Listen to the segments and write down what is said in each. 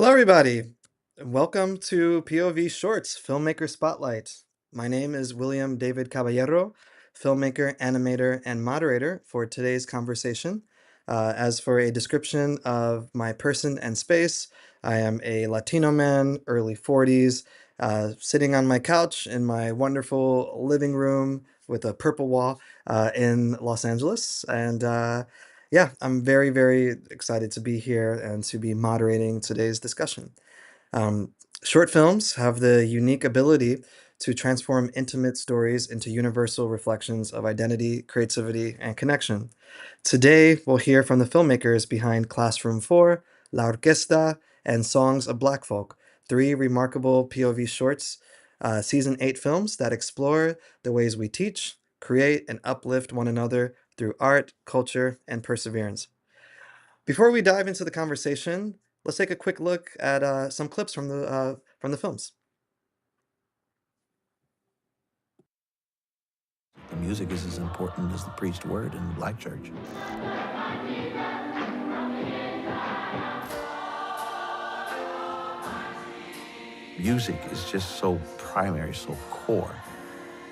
Hello, everybody, and welcome to POV Shorts Filmmaker Spotlight. My name is William David Caballero, filmmaker, animator, and moderator for today's conversation. As for a description of my person and space, I am a Latino man, early 40s, sitting on my couch in my wonderful living room with a purple wall in Los Angeles. And yeah, I'm very, very excited to be here and to be moderating today's discussion. Um, Short films have the unique ability to transform intimate stories into universal reflections of identity, creativity, and connection. Today, we'll hear from the filmmakers behind Classroom 4, La Orquesta, and Songs of Black Folk, three remarkable POV shorts, season 8 films that explore the ways we teach, create, and uplift one another through art, culture, and perseverance. Before we dive into the conversation, let's take a quick look at some clips from the films. The music is as important as the preached word in the Black church. Music is just so primary, so core.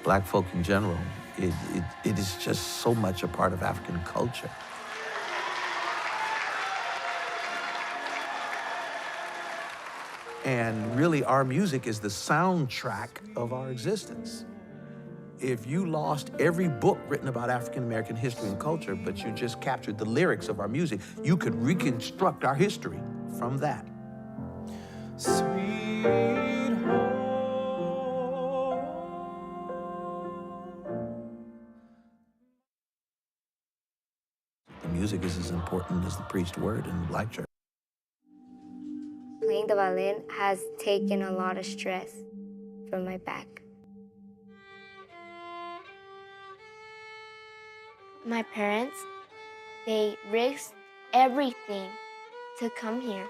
Black folk in general, it is just so much a part of African culture. And really, our music is the soundtrack of our existence. If you lost every book written about African American history and culture, but you just captured the lyrics of our music, you could reconstruct our history from that. Sweet The music is as important as the preached word in the Black church. Playing the violin has taken a lot of stress from my back. My parents, they risked everything to come here.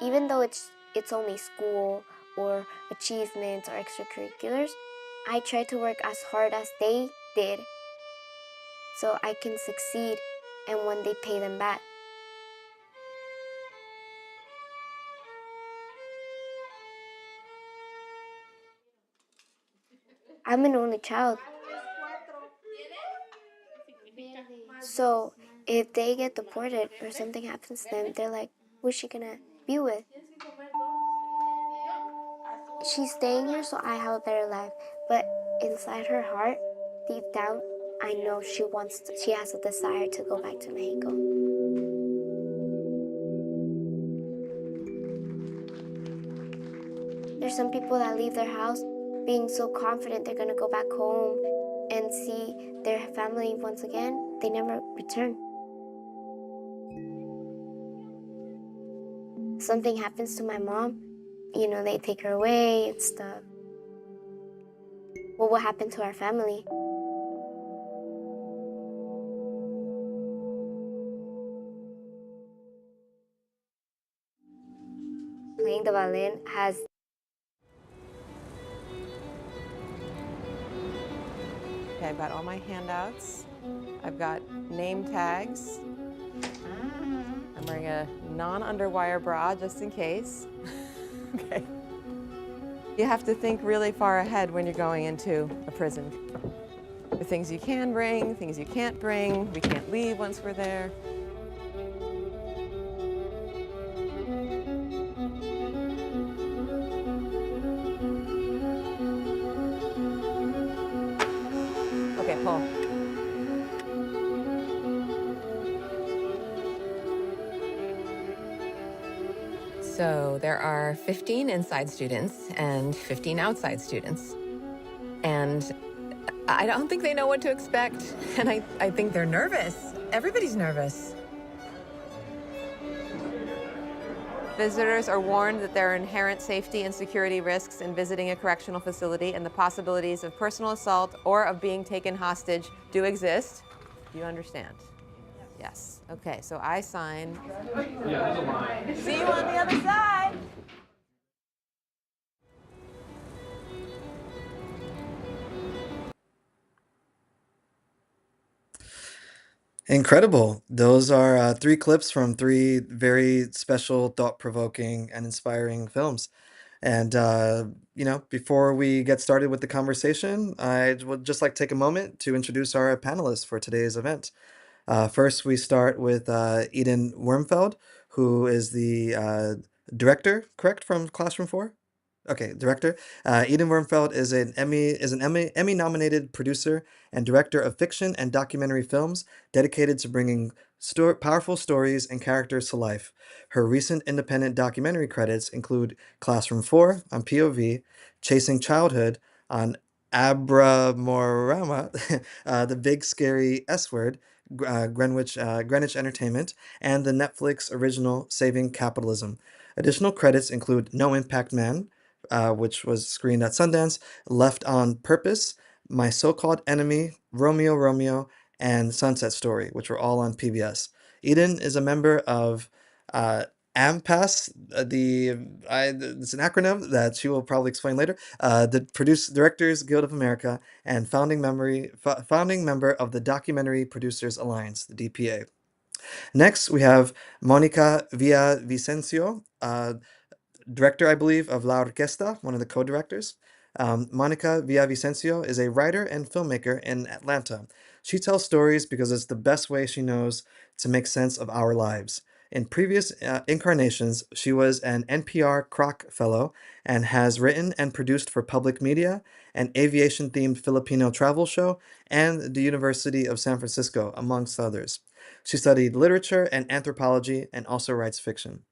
Even though it's only school or achievements or extracurriculars, I try to work as hard as they did so I can succeed and one day pay them back. I'm an only child. So if they get deported or something happens to them, they're like, who's she gonna be with? She's staying here so I have a better life. But inside her heart, deep down, I know she has a desire to go back to Mexico. There's some people that leave their house being so confident they're gonna go back home and see their family once again. They never return. Something happens to my mom, they take her away and stuff. What will happen to our family? Playing the violin has Okay, I've got all my handouts. I've got name tags. I'm wearing a non-underwire bra just in case. Okay. You have to think really far ahead when you're going into a prison. The things you can bring, things you can't bring. We can't leave once we're there. Okay, pull. So there are 15 inside students and 15 outside students. And I don't think they know what to expect. And I think they're nervous. Everybody's nervous. Visitors are warned that there are inherent safety and security risks in visiting a correctional facility, and the possibilities of personal assault or of being taken hostage do exist. Do you understand? Yes. Okay, so I sign. Yeah, there's a line. See you on the other side. Incredible. Those are three clips from three very special, thought-provoking, and inspiring films. And, before we get started with the conversation, I would just like to take a moment to introduce our panelists for today's event. First, we start with Eden Wormfeld, who is the director, correct, from Classroom 4? Okay, director. Eden Wormfeld is an Emmy nominated producer and director of fiction and documentary films dedicated to bringing powerful stories and characters to life. Her recent independent documentary credits include Classroom 4 on POV, Chasing Childhood on Abramorama, The Big Scary S Word, Greenwich Entertainment, and the Netflix original Saving Capitalism. Additional credits include No Impact Man, which was screened at Sundance, Left on Purpose, My So-Called Enemy, Romeo Romeo, and Sunset Story, which were all on PBS. Eden is a member of AMPAS, it's an acronym that she will probably explain later, the Directors Guild of America, and founding member of the Documentary Producers Alliance, the DPA. Next, we have Monica Villavicencio, director, I believe, of La Orquesta, one of the co-directors. Monica Villavicencio is a writer and filmmaker in Atlanta. She tells stories because it's the best way she knows to make sense of our lives. In previous incarnations, she was an NPR Kroc Fellow and has written and produced for public media, an aviation-themed Filipino travel show, and the University of San Francisco, amongst others. She studied literature and anthropology and also writes fiction.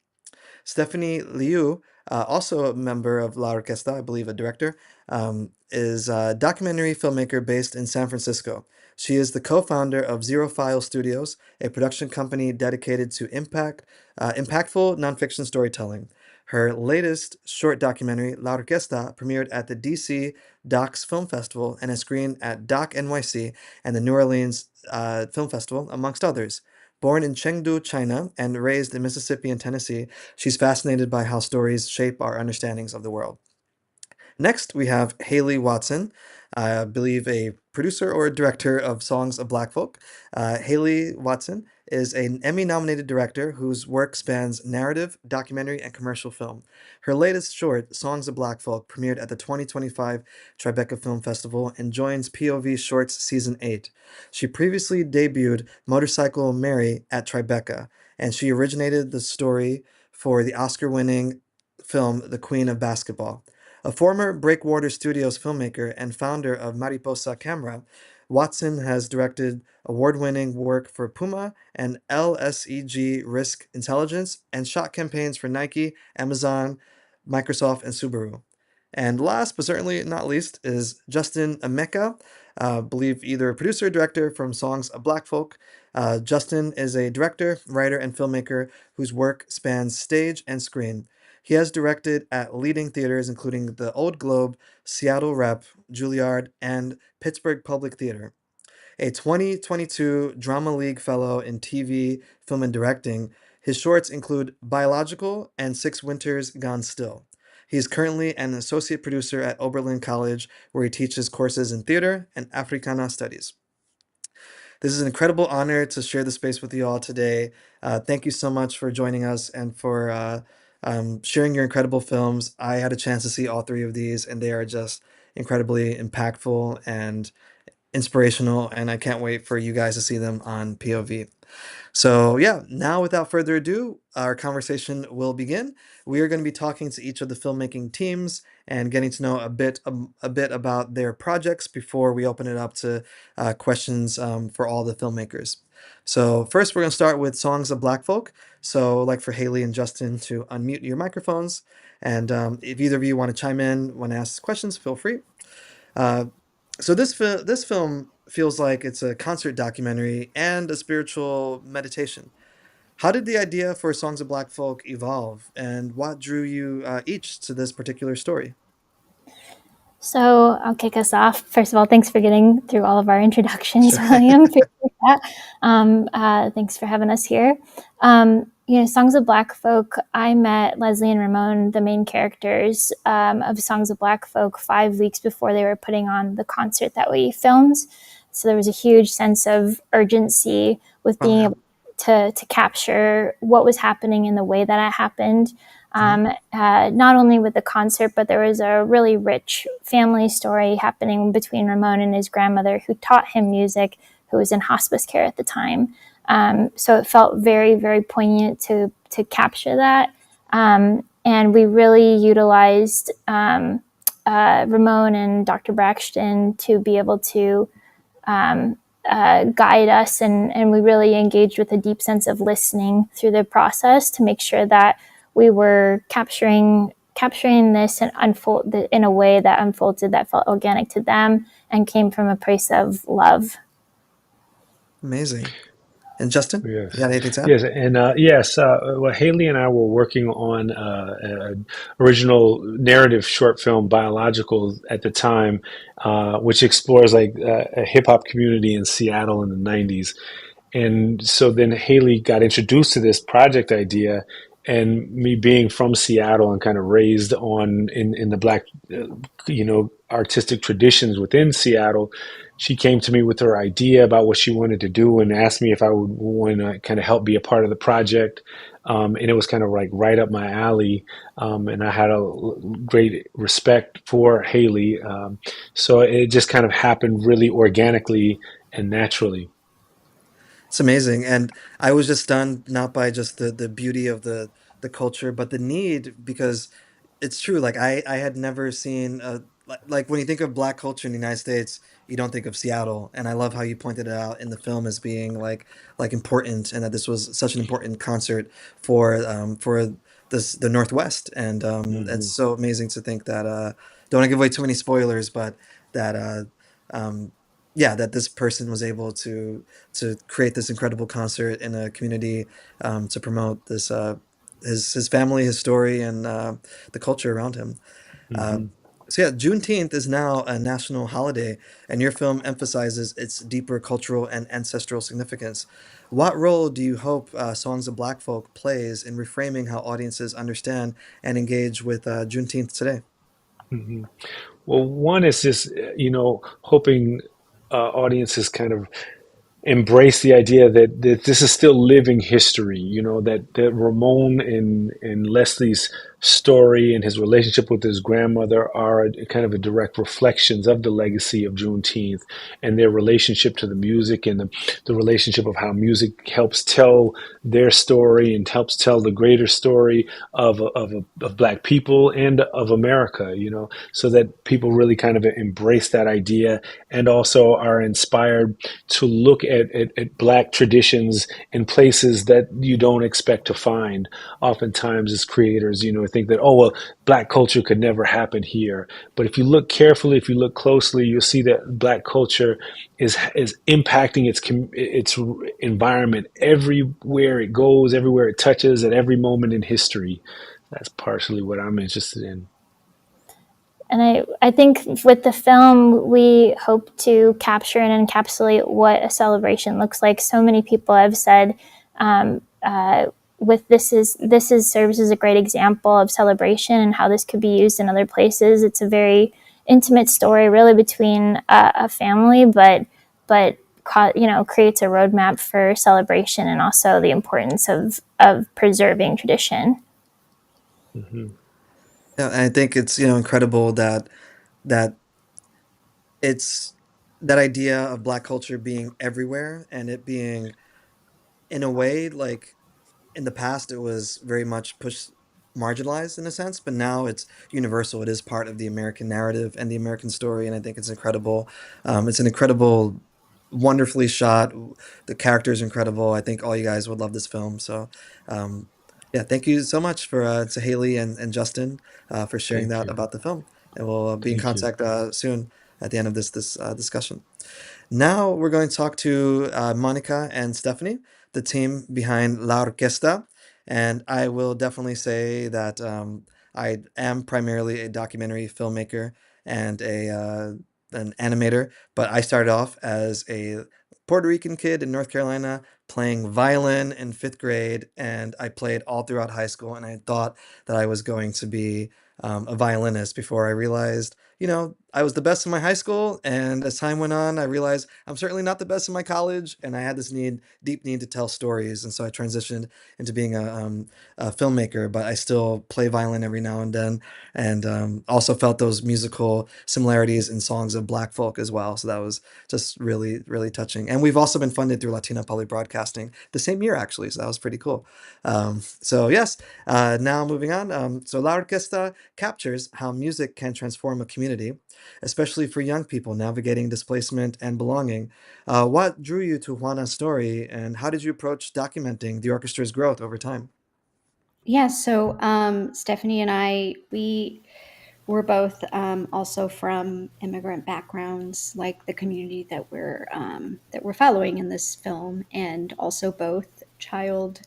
Stephanie Liu, also a member of La Orquesta, I believe a director, is a documentary filmmaker based in San Francisco. She is the co-founder of Zero File Studios, a production company dedicated to impactful nonfiction storytelling. Her latest short documentary, La Orquesta, premiered at the DC Docs Film Festival and has screened at Doc NYC and the New Orleans Film Festival, amongst others. Born in Chengdu, China, and raised in Mississippi and Tennessee, she's fascinated by how stories shape our understandings of the world. Next, we have Haley Watson, I believe a producer or a director of Songs of Black Folk. Haley Watson is an Emmy-nominated director whose work spans narrative, documentary, and commercial film. Her latest short, Songs of Black Folk, premiered at the 2025 Tribeca Film Festival and joins POV Shorts Season 8. She previously debuted Motorcycle Mary at Tribeca, and she originated the story for the Oscar-winning film The Queen of Basketball. A former Breakwater Studios filmmaker and founder of Mariposa Camera, Watson has directed award-winning work for Puma and LSEG Risk Intelligence and shot campaigns for Nike, Amazon, Microsoft, and Subaru. And last but certainly not least is Justin Emeka, believe either a producer or director from Songs of Black Folk. Justin is a director, writer, and filmmaker whose work spans stage and screen. He has directed at leading theaters including the Old Globe, Seattle Rep, Juilliard, and Pittsburgh Public Theater. A 2022 Drama League Fellow in TV, Film, and Directing, his shorts include Biological and Six Winters Gone Still. He is currently an associate producer at Oberlin College, where he teaches courses in theater and Africana studies. This is an incredible honor to share the space with you all today. Thank you so much for joining us and for sharing your incredible films. I had a chance to see all three of these, and they are just incredibly impactful and inspirational, and I can't wait for you guys to see them on POV. So yeah, now without further ado, our conversation will begin. We are going to be talking to each of the filmmaking teams and getting to know a bit about their projects before we open it up to questions for all the filmmakers. So first, we're going to start with Songs of Black Folk. So I'd like for Haley and Justin to unmute your microphones, and if either of you want to chime in when asked questions, feel free. So this film feels like it's a concert documentary and a spiritual meditation. How did the idea for Songs of Black Folk evolve, and what drew you each to this particular story? So I'll kick us off. First of all, thanks for getting through all of our introductions, Sure. William. Appreciate that. Thanks for having us here. Songs of Black Folk, I met Leslie and Ramon, the main characters of Songs of Black Folk, 5 weeks before they were putting on the concert that we filmed. So there was a huge sense of urgency with Oh being yeah. able to capture what was happening in the way that it happened. Mhm. Not only with the concert, but there was a really rich family story happening between Ramon and his grandmother, who taught him music, who was in hospice care at the time. So it felt very, very poignant to capture that. And we really utilized Ramon and Dr. Braxton to be able to um, guide us, and we really engaged with a deep sense of listening through the process to make sure that we were capturing this and unfold in a way that unfolded, that felt organic to them and came from a place of love. Amazing. And Justin, you Yes, got anything to add? yes, and yes. Well, Haley and I were working on an original narrative short film, Biological, at the time, which explores like a hip hop community in Seattle in the '90s. And so then Haley got introduced to this project idea, and me being from Seattle and kind of raised on in the black, artistic traditions within Seattle, she came to me with her idea about what she wanted to do and asked me if I would want to kind of help be a part of the project. And it was kind of like right up my alley. And I had a great respect for Haley. So it just kind of happened really organically and naturally. It's amazing, and I was just stunned not by just the beauty of the culture, but the need, because it's true. Like I had never seen like when you think of black culture in the United States, you don't think of Seattle, and I love how you pointed it out in the film as being like important, and that this was such an important concert for this the Northwest, and it's Hmm. so amazing to think that don't want to give away too many spoilers, but that um, yeah, that this person was able to create this incredible concert in a community to promote this his family, his story, and the culture around him. Uh, Hmm. so yeah, Juneteenth is now a national holiday, and your film emphasizes its deeper cultural and ancestral significance. What role do you hope Songs of Black Folk plays in reframing how audiences understand and engage with Juneteenth today? Hmm. Well, one is just, hoping audiences kind of embrace the idea that this is still living history, that Ramon and Leslie's story and his relationship with his grandmother are kind of a direct reflections of the legacy of Juneteenth and their relationship to the music and the relationship of how music helps tell their story and helps tell the greater story of Black people and of America, so that people really kind of embrace that idea and also are inspired to look at Black traditions in places that you don't expect to find. Oftentimes, as creators, think that, oh, well, Black culture could never happen here. But if you look carefully, if you look closely, you'll see that Black culture is impacting its environment everywhere it goes, everywhere it touches, at every moment in history. That's partially what I'm interested in. And I think with the film, we hope to capture and encapsulate what a celebration looks like. So many people have said, um, with this serves as a great example of celebration and how this could be used in other places. It's a very intimate story, really, between a family, but creates a roadmap for celebration and also the importance of preserving tradition. Hmm. Yeah, and I think it's incredible that it's that idea of Black culture being everywhere and it being in a way like in the past it was very much pushed marginalized in a sense, but now it's universal. It is part of the American narrative and the American story, and I think it's incredible. It's an incredible, wonderfully shot. The character is incredible. I think all you guys would love this film. So um, yeah, thank you so much for to Haley and Justin for sharing Thank that you. about the film, and we'll be in Thank you. contact soon at the end of this discussion. Now we're going to talk to Monica and Stephanie, the team behind La Orquesta. And I will definitely say that I am primarily a documentary filmmaker and an animator, but I started off as a Puerto Rican kid in North Carolina playing violin in fifth grade, and I played all throughout high school. And I thought that I was going to be a violinist before I realized, I was the best in my high school, and as time went on, I realized I'm certainly not the best in my college, and I had this deep need to tell stories, and so I transitioned into being a filmmaker. But I still play violin every now and then, and also felt those musical similarities in songs of Black folk as well. So that was just really, really touching. And we've also been funded through Latino Public Broadcasting the same year, actually. So that was pretty cool. So yes, now moving on. So La Orquesta captures how music can transform a community, especially for young people navigating displacement and belonging. What drew you to Juana's story, and how did you approach documenting the orchestra's growth over time? Yeah, so Stephanie and I, we were both also from immigrant backgrounds, like the community that we're following in this film, and also both child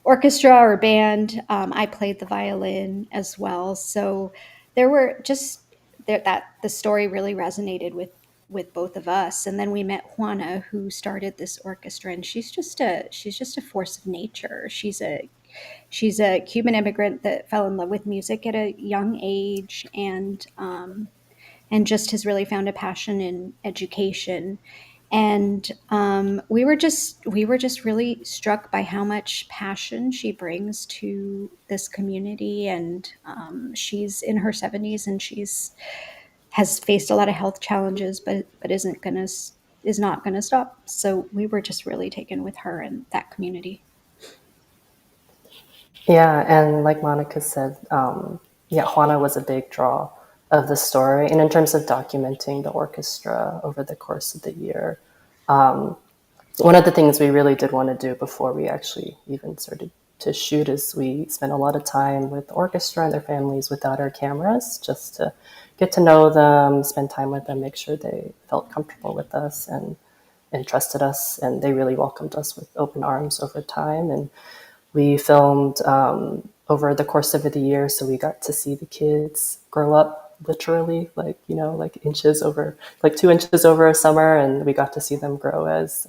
orchestra or band. I played the violin as well, so there were just that the story really resonated with both of us. And then we met Juana, who started this orchestra, and she's just a force of nature. She's a Cuban immigrant that fell in love with music at a young age, and just has really found a passion in education. And we were just really struck by how much passion she brings to this community. And she's in her 70s, and she's has faced a lot of health challenges, but is not gonna stop. So we were just really taken with her and that community. Yeah, and like Monica said, yeah, Juana was a big draw of the story. And in terms of documenting the orchestra over the course of the year, one of the things we really did want to do before we actually even started to shoot is we spent a lot of time with the orchestra and their families without our cameras, just to get to know them, spend time with them, make sure they felt comfortable with us and trusted us. And they really welcomed us with open arms over time. And we filmed over the course of the year, so we got to see the kids grow up literally, like, you know, like inches over, like 2 inches over a summer, and we got to see them grow as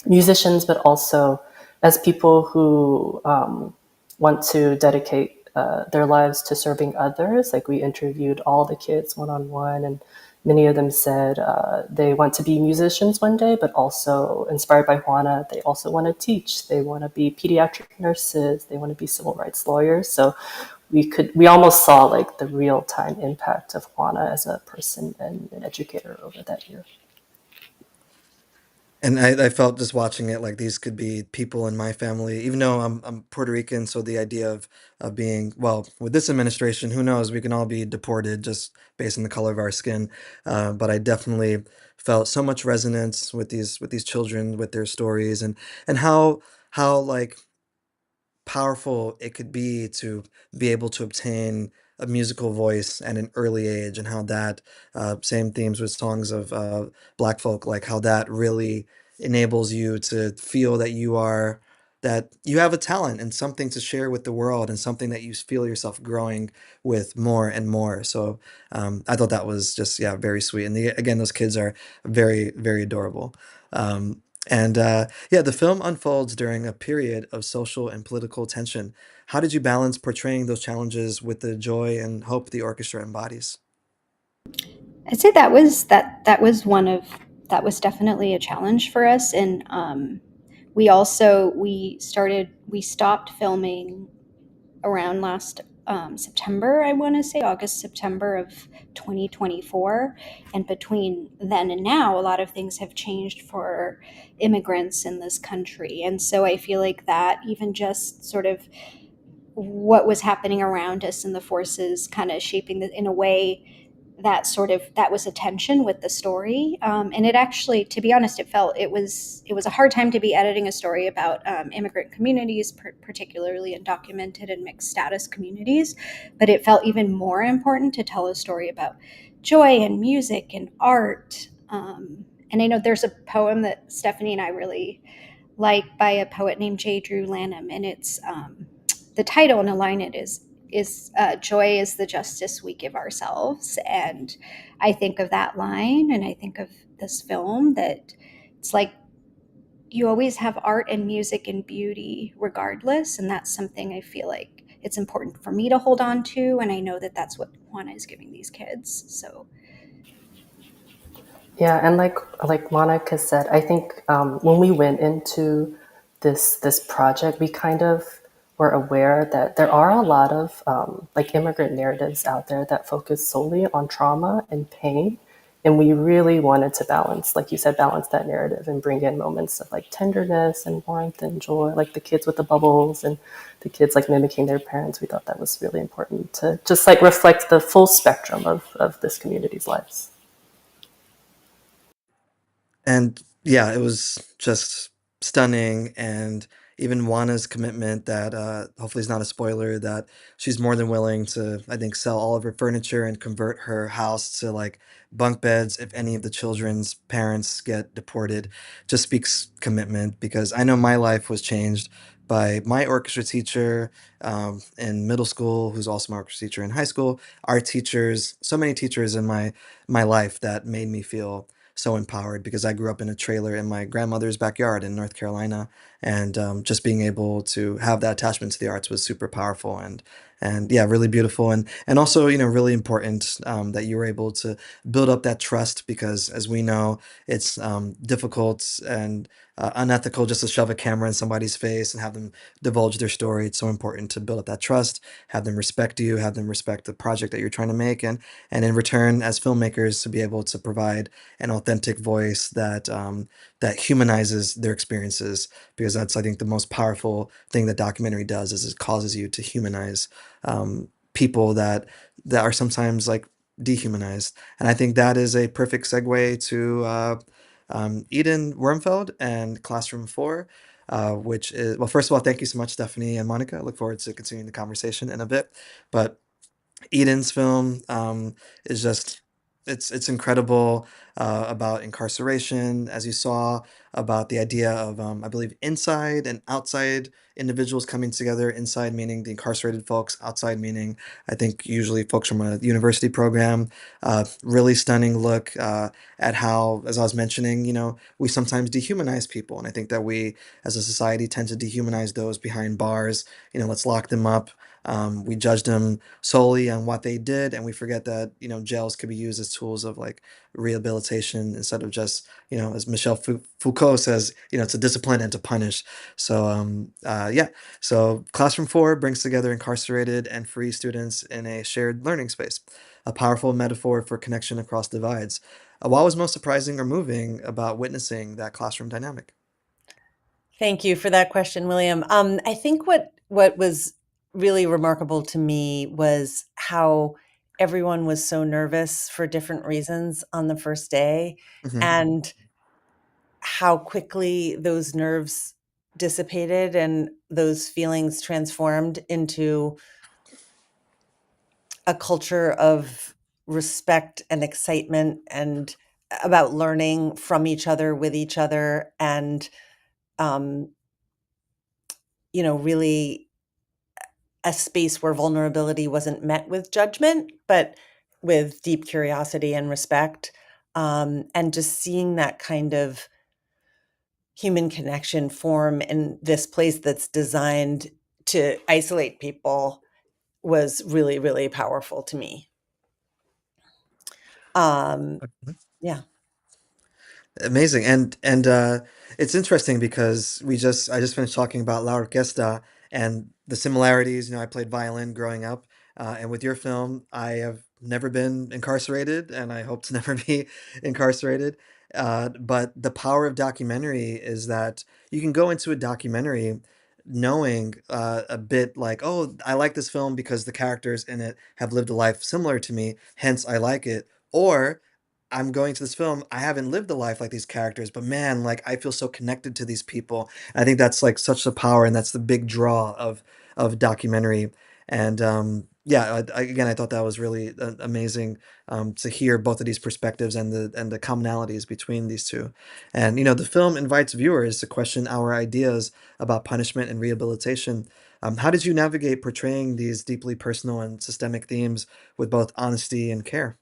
musicians, but also as people who want to dedicate their lives to serving others. Like, we interviewed all the kids one on one, and many of them said they want to be musicians one day, but also inspired by Juana, they also want to teach. They want to be pediatric nurses. They want to be civil rights lawyers. So we almost saw like the real time impact of Juana as a person and an educator over that year. And I felt just watching it like these could be people in my family, even though I'm Puerto Rican. So the idea of being, well, with this administration, who knows, we can all be deported just based on the color of our skin. But I definitely felt so much resonance with these children, with their stories, and how like powerful it could be to be able to obtain a musical voice at an early age, and how that same themes with songs of Black folk, like how that really enables you to feel that you have a talent and something to share with the world, and something that you feel yourself growing with more and more. So I thought that was just, yeah, very sweet. And again, those kids are very, very adorable. And yeah, the film unfolds during a period of social and political tension. How did you balance portraying those challenges with the joy and hope the orchestra embodies? I'd say that was definitely a challenge for us. And we stopped filming around last September, I want to say August, September of 2024. And between then and now, a lot of things have changed for immigrants in this country. And so I feel like that, even just sort of what was happening around us and the forces kind of shaping the, in a way that was a tension with the story. And it actually, to be honest, it was a hard time to be editing a story about immigrant communities, particularly undocumented and mixed status communities. But it felt even more important to tell a story about joy and music and art. And I know there's a poem that Stephanie and I really like by a poet named J. Drew Lanham, and it's the title in a line it is joy is the justice we give ourselves. And I think of that line, and I think of this film, that it's like you always have art and music and beauty regardless, and that's something I feel like it's important for me to hold on to. And I know that that's what Juana is giving these kids. So Yeah, and like Monica said, I think when we went into this project, we kind of were aware that there are a lot of like immigrant narratives out there that focus solely on trauma and pain, and we really wanted to balance, like you said, balance that narrative and bring in moments of like tenderness and warmth and joy, like the kids with the bubbles and the kids like mimicking their parents. We thought that was really important to just like reflect the full spectrum of this community's lives. And yeah, it was just stunning. And even Juana's commitment that hopefully is not a spoiler, that she's more than willing to, I think, sell all of her furniture and convert her house to like bunk beds if any of the children's parents get deported, just speaks commitment. Because I know my life was changed by my orchestra teacher in middle school, who's also my orchestra teacher in high school, our teachers, so many teachers in my life that made me feel so empowered, because I grew up in a trailer in my grandmother's backyard in North Carolina, and just being able to have that attachment to the arts was super powerful, and yeah, really beautiful, and also, really important, that you were able to build up that trust, because as we know, it's difficult and unethical just to shove a camera in somebody's face and have them divulge their story. It's so important to build up that trust, have them respect you, have them respect the project that you're trying to make, and in return, as filmmakers, to be able to provide an authentic voice that humanizes their experiences, because that's, I think, the most powerful thing that documentary does, is it causes you to humanize people that are sometimes like dehumanized. And I think that is a perfect segue to Eden Wormfeld and Classroom 4. Which is, well, first of all, thank you so much, Stephanie and Monica. I look forward to continuing the conversation in a bit. But Eden's film is just, it's incredible, about incarceration, as you saw, about the idea of, I believe, inside and outside individuals coming together. Inside meaning the incarcerated folks, outside meaning, I think, usually folks from a university program. Really stunning look at how, as I was mentioning, we sometimes dehumanize people, and I think that we, as a society, tend to dehumanize those behind bars. Let's lock them up. We judge them solely on what they did, and we forget that jails could be used as tools of like rehabilitation, instead of just, as Michel Foucault says, to discipline and to punish. So yeah, so Classroom 4 brings together incarcerated and free students in a shared learning space, a powerful metaphor for connection across divides. What was most surprising or moving about witnessing that classroom dynamic? Thank you for that question, William. I think what was really remarkable to me was how everyone was so nervous for different reasons on the first day, Hmm. and how quickly those nerves dissipated and those feelings transformed into a culture of respect and excitement and about learning from each other, with each other, and um, really a space where vulnerability wasn't met with judgment, but with deep curiosity and respect. And just seeing that kind of human connection form in this place that's designed to isolate people was really, really powerful to me. Yeah. Amazing. And it's interesting because I just finished talking about La Orquesta and the similarities. I played violin growing up, and with your film, I have never been incarcerated, and I hope to never be incarcerated. But the power of documentary is that you can go into a documentary knowing a bit like, oh, I like this film because the characters in it have lived a life similar to me, hence I like it. Or I'm going to this film, I haven't lived a life like these characters, but man, like I feel so connected to these people. I think that's like such the power, and that's the big draw of documentary. And yeah, again, I thought that was really amazing, to hear both of these perspectives and the commonalities between these two. And the film invites viewers to question our ideas about punishment and rehabilitation. How did you navigate portraying these deeply personal and systemic themes with both honesty and care?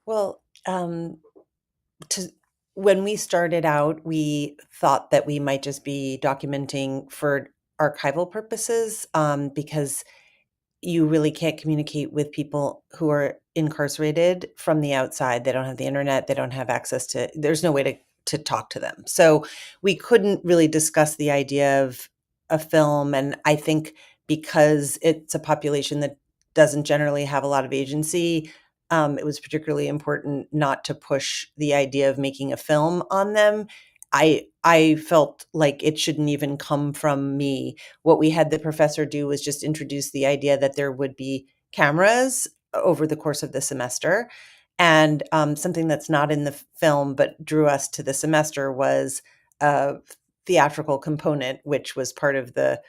Well, to when we started out, we thought that we might just be documenting for archival purposes, because you really can't communicate with people who are incarcerated from the outside. They don't have the internet. They don't have access to, there's no way to talk to them. So we couldn't really discuss the idea of a film. And I think because it's a population that doesn't generally have a lot of agency, it was particularly important not to push the idea of making a film on them. I felt like it shouldn't even come from me. What we had the professor do was just introduce the idea that there would be cameras over the course of the semester. And something that's not in the film but drew us to the semester was a theatrical component, which was part of the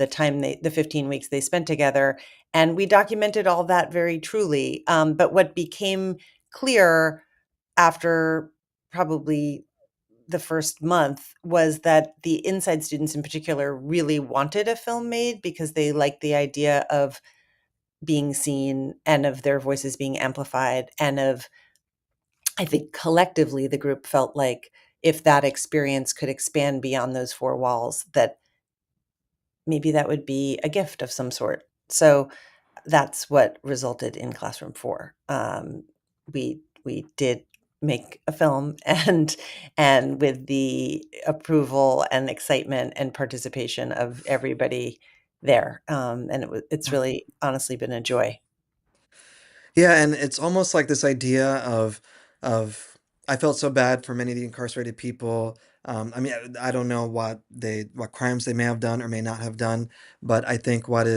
time the 15 weeks they spent together. And we documented all that very truly. But what became clear after probably the first month was that the inside students in particular really wanted a film made because they liked the idea of being seen and of their voices being amplified, and of, I think collectively the group felt like if that experience could expand beyond those four walls, that maybe that would be a gift of some sort. So that's what resulted in Classroom 4. We did make a film, and with the approval and excitement and participation of everybody there, and it's really honestly been a joy. Yeah, and it's almost like this idea of I felt so bad for many of the incarcerated people. I mean, I don't know what crimes they may have done or may not have done, but I think what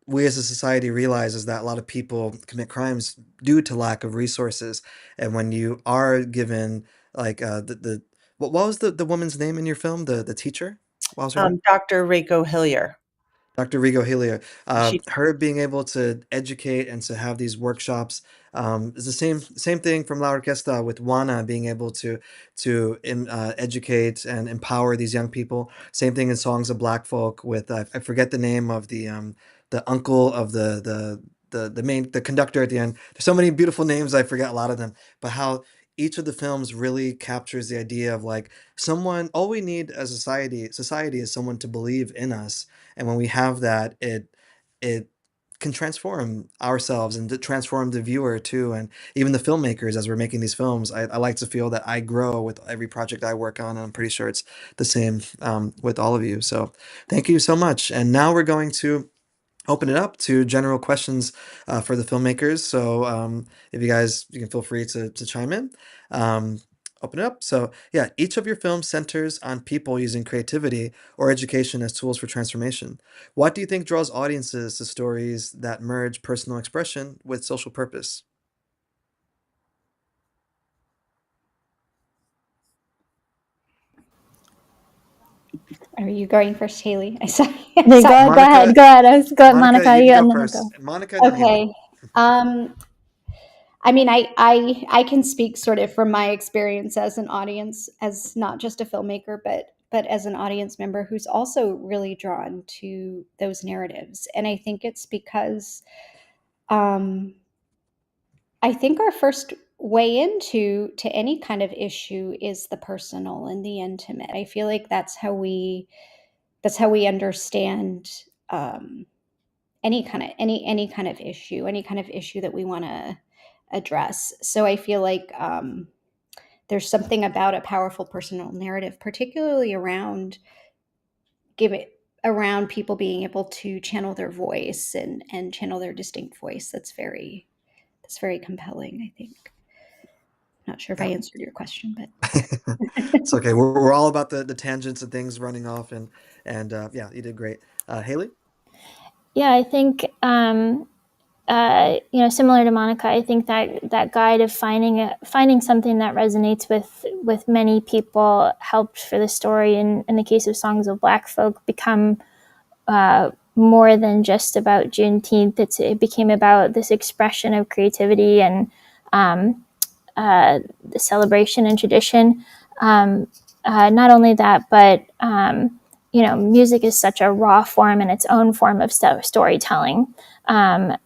we as a society realize is that a lot of people commit crimes due to lack of resources. And when you are given like the what was the woman's name in your film? The teacher? What was her name? Dr. Reiko Hillier, Dr. Rigo Helia, she her being able to educate and to have these workshops is the same thing from La Orquesta with Juana being able to educate and empower these young people. Same thing in Songs of Black Folk with I forget the name of the uncle of the conductor at the end. There's so many beautiful names, I forget a lot of them, but how each of the films really captures the idea of like someone. All we need as a society is someone to believe in us, and when we have that, it can transform ourselves and to transform the viewer too, and even the filmmakers as we're making these films. I like to feel that I grow with every project I work on, and I'm pretty sure it's the same with all of you. So thank you so much. And now we're going to open it up to general questions for the filmmakers. So if you can feel free to chime in. Um, Open it up. So yeah, each of your films centers on people using creativity or education as tools for transformation. What do you think draws audiences to stories that merge personal expression with social purpose? Are you going first, Haley? I saw. Go Monica, ahead. Go ahead. Go ahead, Monica, Monica. you can You go and then I'll first. go. Monica, then Haley. Okay. I mean, I can speak sort of from my experience as an audience, as not just a filmmaker, but as an audience member who's also really drawn to those narratives. And I think it's because um, I think our first way into to any kind of issue is the personal and the intimate. I feel like that's how we understand any kind of issue, any kind of issue that we want to address. So I feel like there's something about a powerful personal narrative, particularly around people being able to channel their voice and channel their distinct voice. That's very compelling, I think. Not sure if I Yeah. answered your question, but It's okay. We're all about the tangents and things running off, and yeah, you did great. Haley? Yeah, I think similar to Monica, I think that guide of finding something that resonates with many people helped for the story. In the case of Songs of Black Folk, become more than just about Juneteenth. It became about this expression of creativity and the celebration and tradition. Not only that, but music is such a raw form in its own form of storytelling, and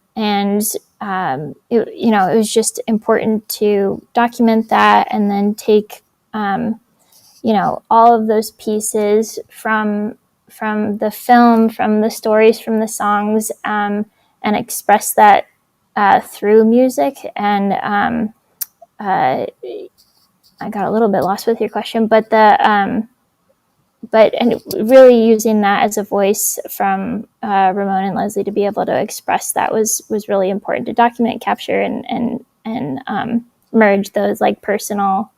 it was just important to document that and then take all of those pieces the film, from the stories, from the songs, and express that through music. And I got a little bit lost with your question, but and really using that as a voice from Ramon and Leslie to be able to express that was really important to document, capture, and merge those like personal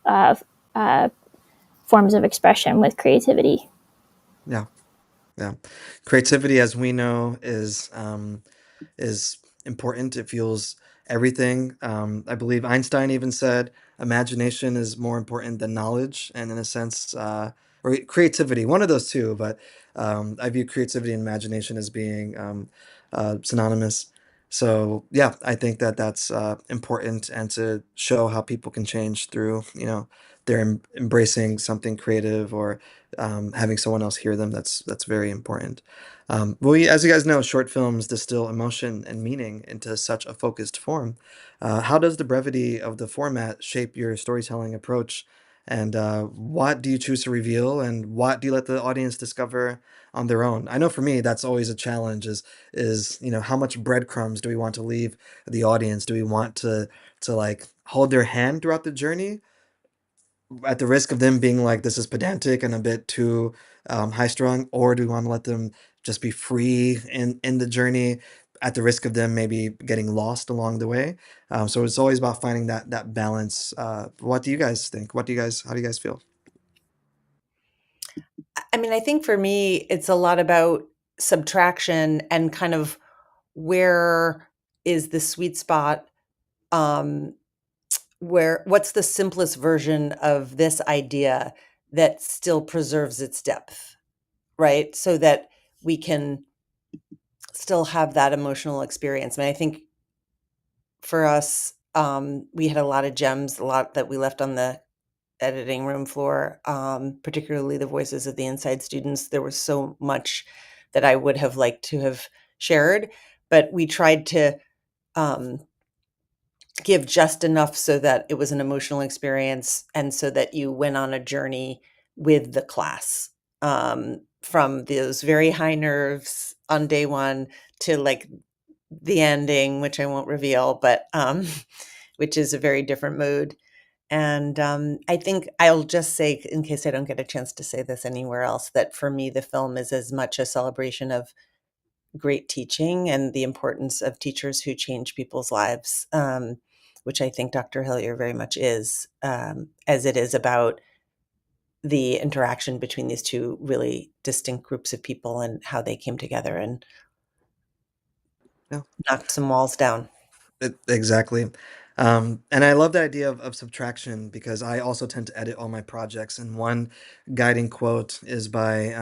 forms of expression with creativity. Yeah. Yeah. Creativity, as we know, is important. It fuels everything. I believe Einstein even said imagination is more important than knowledge, and in a sense, or creativity, one of those two. But I view creativity and imagination as being synonymous. So yeah, I think that that's important, and to show how people can change through, they're embracing something creative, or having someone else hear them. That's very important. Well, as you guys know, short films distill emotion and meaning into such a focused form. How does the brevity of the format shape your storytelling approach? And what do you choose to reveal, and what do you let the audience discover on their own? I know for me, that's always a challenge. Is how much breadcrumbs do we want to leave the audience? Do we want to like hold their hand throughout the journey, at the risk of them being like, this is pedantic and a bit too high strung, or do we want to let them just be free in the journey, at the risk of them maybe getting lost along the way? So it's always about finding that balance. What do you guys think? How do you guys feel? I mean, I think for me, it's a lot about subtraction and kind of where is the sweet spot, um, what's the simplest version of this idea that still preserves its depth, right? So that we can still have that emotional experience. I mean, I think for us, we had a lot of gems, a lot that we left on the editing room floor, particularly the voices of the inside students. There was so much that I would have liked to have shared, but we tried to um, give just enough so that it was an emotional experience, and so that you went on a journey with the class, from those very high nerves on day one to like the ending, which I won't reveal, but which is a very different mood. And I think I'll just say, in case I don't get a chance to say this anywhere else, that for me, the film is as much a celebration of great teaching and the importance of teachers who change people's lives, which I think Dr. Hillier very much is, as it is about the interaction between these two really distinct groups of people and how they came together and Yeah. knocked some walls down. Exactly. And I love the idea of subtraction, because I also tend to edit all my projects. And one guiding quote is by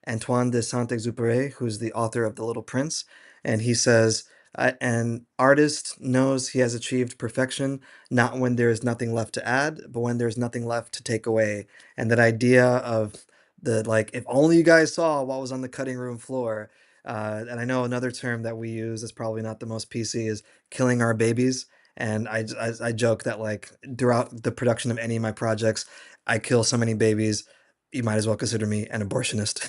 Antoine de Saint-Exupéry, who's the author of The Little Prince. And he says, an artist knows he has achieved perfection, not when there is nothing left to add, but when there's nothing left to take away. And that idea of the, like, if only you guys saw what was on the cutting room floor. And I know another term that we use is probably not the most PC, is killing our babies. And I joke that, like, throughout the production of any of my projects, I kill so many babies. You might as well consider me an abortionist.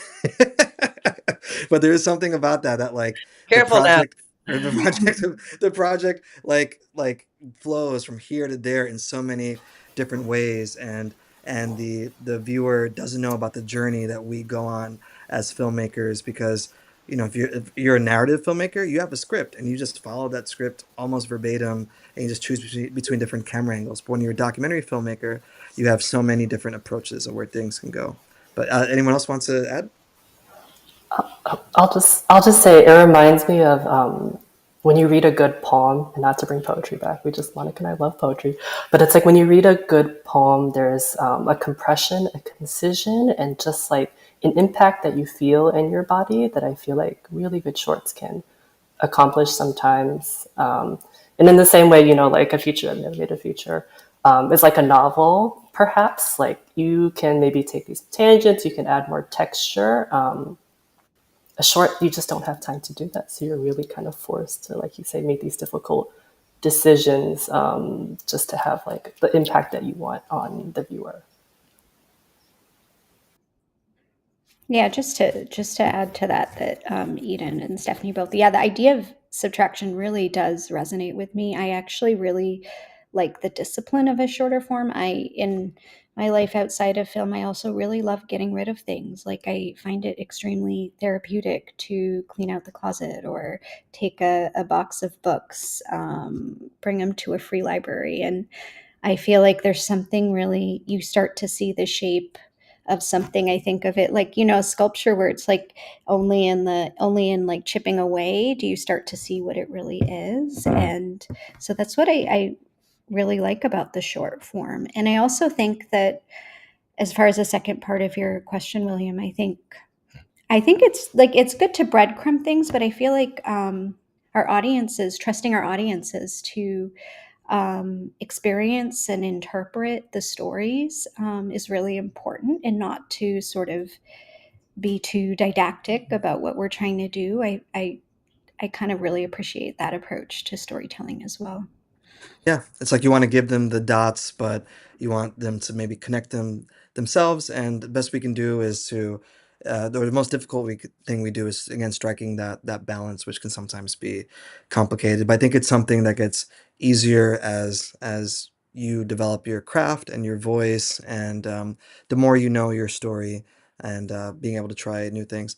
But there is something about that like the Careful now. project or the project the project like flows from here to there in so many different ways, and the viewer doesn't know about the journey that we go on as filmmakers, because if you're a narrative filmmaker, you have a script and you just follow that script almost verbatim, and you just choose between different camera angles. But when you're a documentary filmmaker, you have so many different approaches of where things can go. But anyone else wants to add? I'll just say it reminds me of when you read a good poem, and not to bring poetry back. We just Monica and I love poetry, but it's like when you read a good poem, there's a compression, a concision, and just like an impact that you feel in your body that I feel like really good shorts can accomplish sometimes. And in the same way, like a feature, I've never made a feature, is like a novel, perhaps. Like you can maybe take these tangents, you can add more texture. A short, you just don't have time to do that. So you're really kind of forced to, like you say, make these difficult decisions, just to have like the impact that you want on the viewer. Yeah, just to add to that, Eden and Stephanie both. Yeah, the idea of subtraction really does resonate with me. I actually really like the discipline of a shorter form. In my life outside of film, I also really love getting rid of things. Like I find it extremely therapeutic to clean out the closet or take a box of books, bring them to a free library, and I feel like there's something really, you start to see the shape of something. I think of it like, sculpture where it's like only in like chipping away do you start to see what it really is. And so that's what I really like about the short form. And I also think that, as far as the second part of your question, William, I think it's like it's good to breadcrumb things, but I feel like our audiences, trusting our audiences to experience and interpret the stories is really important, and not to sort of be too didactic about what we're trying to do. I kind of really appreciate that approach to storytelling as well. Yeah, it's like you want to give them the dots, but you want them to maybe connect them themselves. And the best we can do is to, the most difficult thing we do is again striking that balance, which can sometimes be complicated. But I think it's something that gets easier as you develop your craft and your voice, and the more you know your story, and being able to try new things.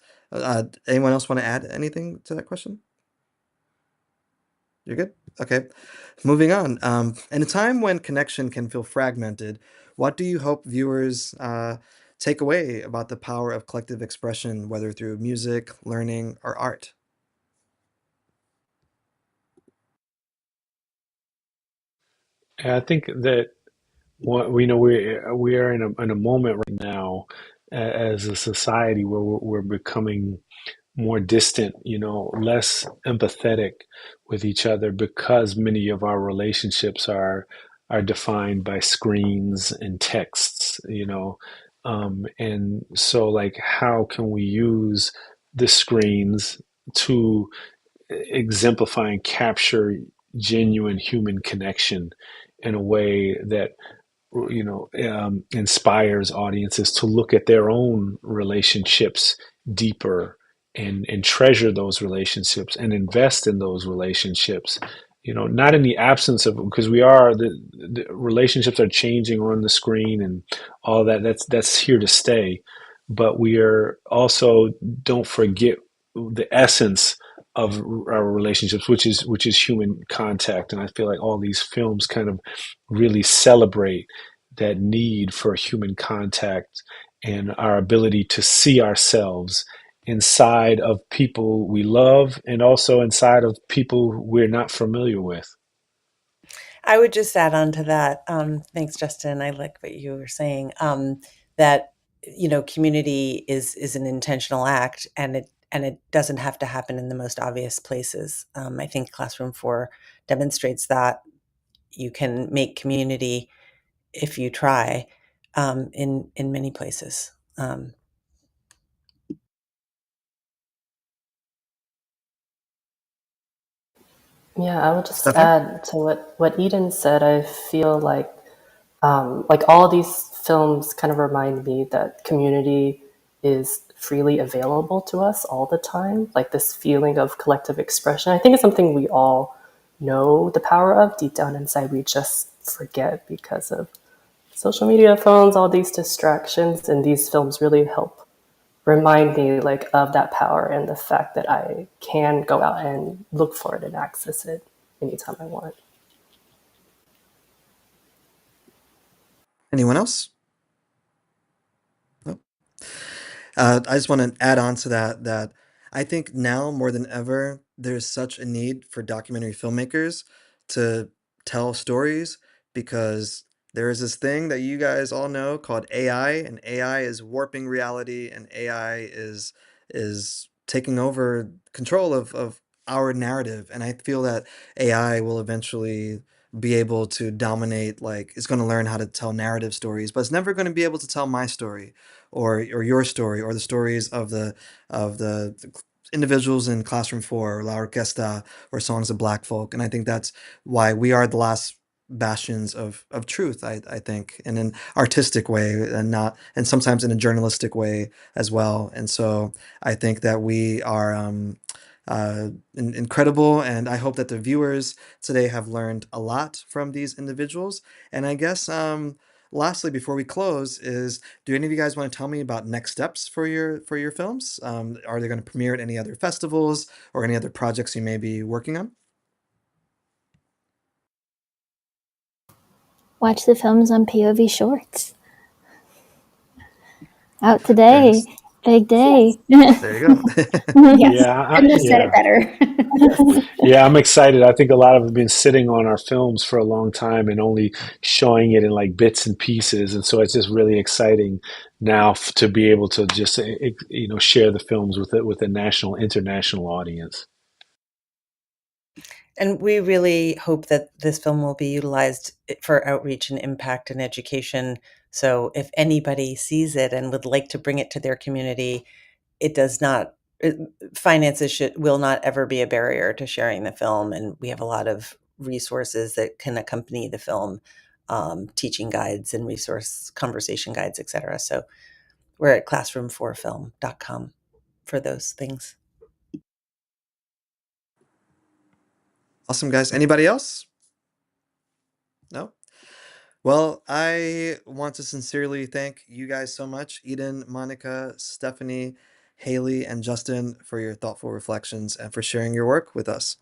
Anyone else want to add anything to that question? You're good? Okay. Moving on. In a time when connection can feel fragmented, what do you hope viewers take away about the power of collective expression, whether through music, learning, or art? And I think that what we are in a moment right now as a society where we're becoming more distant, less empathetic with each other because many of our relationships are defined by screens and texts, and so like how can we use the screens to exemplify and capture genuine human connection in a way that inspires audiences to look at their own relationships deeper and treasure those relationships and invest in those relationships. Not in the absence of, because the relationships are changing on the screen and all that. That's here to stay, but we are also, don't forget the essence of our relationships, which is human contact. And I feel like all these films kind of really celebrate that need for human contact and our ability to see ourselves inside of people we love and also inside of people we're not familiar with. I would just add on to that. Thanks, Justin. I like what you were saying. That community is an intentional act, and it doesn't have to happen in the most obvious places. I think Classroom 4 demonstrates that you can make community if you try in many places. Yeah, I would just Stephanie? add to what Eden said. I feel like all these films kind of remind me that community is freely available to us all the time. Like this feeling of collective expression. I think it's something we all know the power of deep down inside. We just forget because of social media, phones, all these distractions, and these films really help remind me like of that power and the fact that I can go out and look for it and access it anytime I want. Anyone else? No? I just want to add on to that I think now more than ever, there's such a need for documentary filmmakers to tell stories, because there is this thing that you guys all know called AI, and AI is warping reality, and AI is taking over control of our narrative. And I feel that AI will eventually be able to dominate, like it's going to learn how to tell narrative stories, but it's never going to be able to tell my story or your story or the stories of the individuals in Classroom 4 or La Orquesta or Songs of Black Folk. And I think that's why we are the last bastions of truth, I think, in an artistic way and sometimes in a journalistic way as well. And so I think that we are incredible, and I hope that the viewers today have learned a lot from these individuals. And I guess lastly, before we close, do any of you guys want to tell me about next steps for your films? Are they going to premiere at any other festivals or any other projects you may be working on? Watch the films on POV Shorts. Out today. Big day. There you go. Yes, Yeah, couldn't have said it better. yeah, I'm excited. I think a lot of have been sitting on our films for a long time and only showing it in like bits and pieces, and so it's just really exciting now to be able to just share the films with a national, international audience. And we really hope that this film will be utilized for outreach and impact and education. So if anybody sees it and would like to bring it to their community, it does not, finances will not ever be a barrier to sharing the film. And we have a lot of resources that can accompany the film, teaching guides and resource conversation guides, etc. So we're at classroom4film.com for those things. Awesome, guys. Anybody else? No? Well, I want to sincerely thank you guys so much, Eden, Monica, Stephanie, Haley, and Justin, for your thoughtful reflections and for sharing your work with us.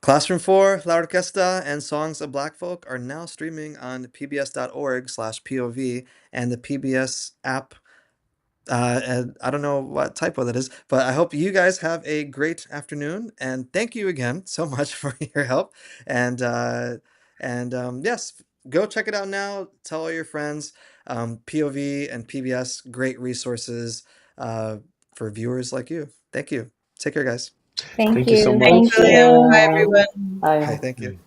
Classroom 4, La Orquesta, and Songs of Black Folk are now streaming on pbs.org/POV and the PBS app. And I don't know what typo that is, but I hope you guys have a great afternoon. And thank you again so much for your help. And yes, go check it out now. Tell all your friends. POV and PBS, great resources for viewers like you. Thank you. Take care, guys. Thank Thank you so you. much. Thanks, Thank William. you. Bye, Bye. everyone. Bye. Hi, thank you.